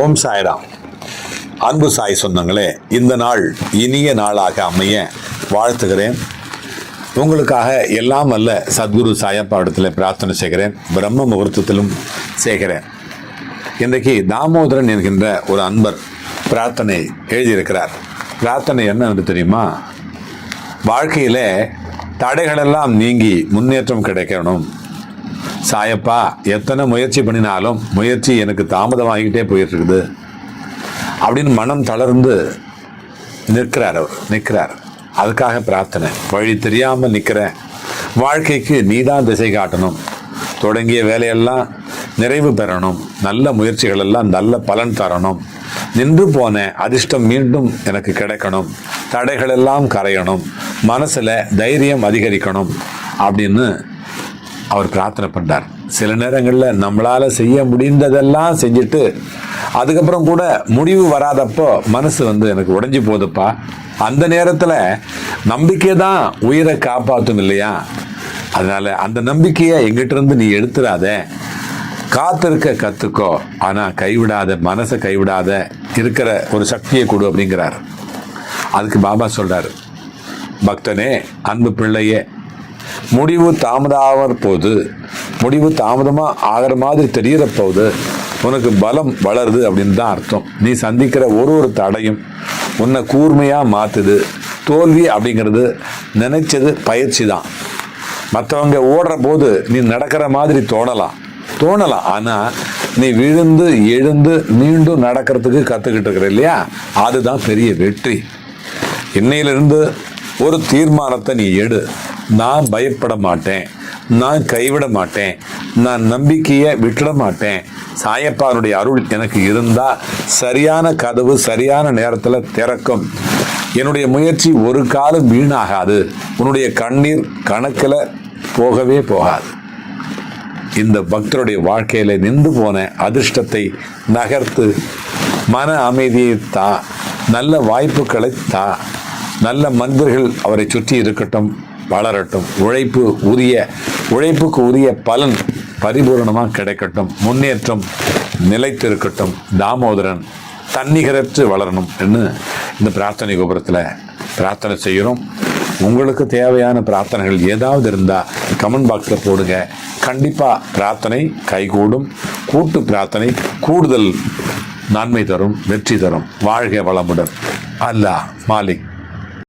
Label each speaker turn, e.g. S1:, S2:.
S1: ஓம் சாய்ராம். அன்பு சாய் சொந்தங்களே, இந்த நாள் இனிய நாளாக அமைய வாழ்த்துகிறேன். உங்களுக்காக எல்லாம் அல்ல சத்குரு சாயப்பா இடத்துல பிரார்த்தனை செய்கிறேன். பிரம்ம முகூர்த்தத்திலும் செய்கிறேன். இன்றைக்கு தாமோதரன் என்கின்ற ஒரு அன்பர் பிரார்த்தனை எழுதியிருக்கிறார். பிரார்த்தனை என்னன்னு தெரியுமா? வாழ்க்கையிலே தடைகளெல்லாம் நீங்கி முன்னேற்றம் கிடைக்கணும். சாயப்பா, எத்தனை முயற்சி பண்ணினாலும் முயற்சி எனக்கு தாமதமாகிக்கிட்டே போயிட்டு இருக்குது அப்படின்னு மனம் தளர்ந்து நிற்கிறார். அதுக்காக பிரார்த்தனை. வழி தெரியாமல் நிற்கிறேன், வாழ்க்கைக்கு நீதான் திசை காட்டணும், தொடங்கிய வேலையெல்லாம் நிறைவு பெறணும், நல்ல முயற்சிகள் எல்லாம் நல்ல பலன் தரணும், நின்று போன அதிர்ஷ்டம் மீண்டும் எனக்கு கிடைக்கணும், தடைகள் எல்லாம் கரையணும், மனசில் தைரியம் அதிகரிக்கணும் அப்படின்னு அவர் பிரார்த்தனை பண்ணுறார். சில நேரங்களில் நம்மளால் செய்ய முடிந்ததெல்லாம் செஞ்சுட்டு அதுக்கப்புறம் கூட முடிவு வராதப்போ மனசு எனக்கு உடைஞ்சி போகுதுப்பா. அந்த நேரத்தில் நம்பிக்கை தான் உயிரை காப்பாற்றும் இல்லையா? அதனால் அந்த நம்பிக்கையை எங்கிட்டிருந்து நீ எடுத்துடாத, காத்திருக்க கற்றுக்கோ, ஆனால் கைவிடாத, மனசை கைவிடாத, இருக்கிற ஒரு சக்தியை கொடு அப்படிங்கிறார். அதுக்கு பாபா சொல்கிறார், பக்தனே, அன்பு பிள்ளையே, முடிவு தாமதமாக ஆகிற மாதிரி தெரிகிற போது உனக்கு பலம் வளருது அப்படின்னு தான் அர்த்தம். நீ சந்திக்கிற ஒரு தடையும் உன்னை கூர்மையாக மாற்றுது. தோல்வி அப்படிங்கிறது நினைச்சது பயிற்சி தான். மற்றவங்க ஓடுற போது நீ நடக்கிற மாதிரி தோணலாம், ஆனால் நீ விழுந்து எழுந்து மீண்டும் நடக்கிறதுக்கு கற்றுக்கிட்டு இருக்கிற இல்லையா, அதுதான் பெரிய வெற்றி. இன்னையிலிருந்து ஒரு தீர்மானத்தை நீ எடு. நான் பயப்பட மாட்டேன், நான் கைவிட மாட்டேன், நான் நம்பிக்கையை விட்டுட மாட்டேன். சாயப்பானுடைய அருள் எனக்கு இருந்தால் சரியான கதவு சரியான நேரத்தில் திறக்கும். என்னுடைய முயற்சி ஒரு காலம் வீணாகாது. உன்னுடைய கண்ணீர் கணக்கில் போகவே போகாது. இந்த பக்தருடைய வாழ்க்கையில் நின்று போன அதிர்ஷ்டத்தை நகர்த்து, மன அமைதியை தா, நல்ல வாய்ப்புகளை தா, நல்ல மனிதர்கள் அவரை சுற்றி இருக்கட்டும், வளரட்டும், உழைப்புக்கு உரிய பலன் பரிபூர்ணமாக கிடைக்கட்டும், முன்னேற்றம் நிலைத்திருக்கட்டும், தாமோதரன் தன்னிகரற்று வளரணும் என்று இந்த பிரார்த்தனை கோபுரத்தில் பிரார்த்தனை செய்கிறோம். உங்களுக்கு தேவையான பிரார்த்தனைகள் ஏதாவது இருந்தால் கமெண்ட் பாக்ஸில் போடுங்க. கண்டிப்பாக பிரார்த்தனை கைகூடும். கூட்டு பிரார்த்தனை கூடுதல் நன்மை தரும், வெற்றி தரும். வாழ்க வளமுடன். அல்லாஹ் மாலிக்.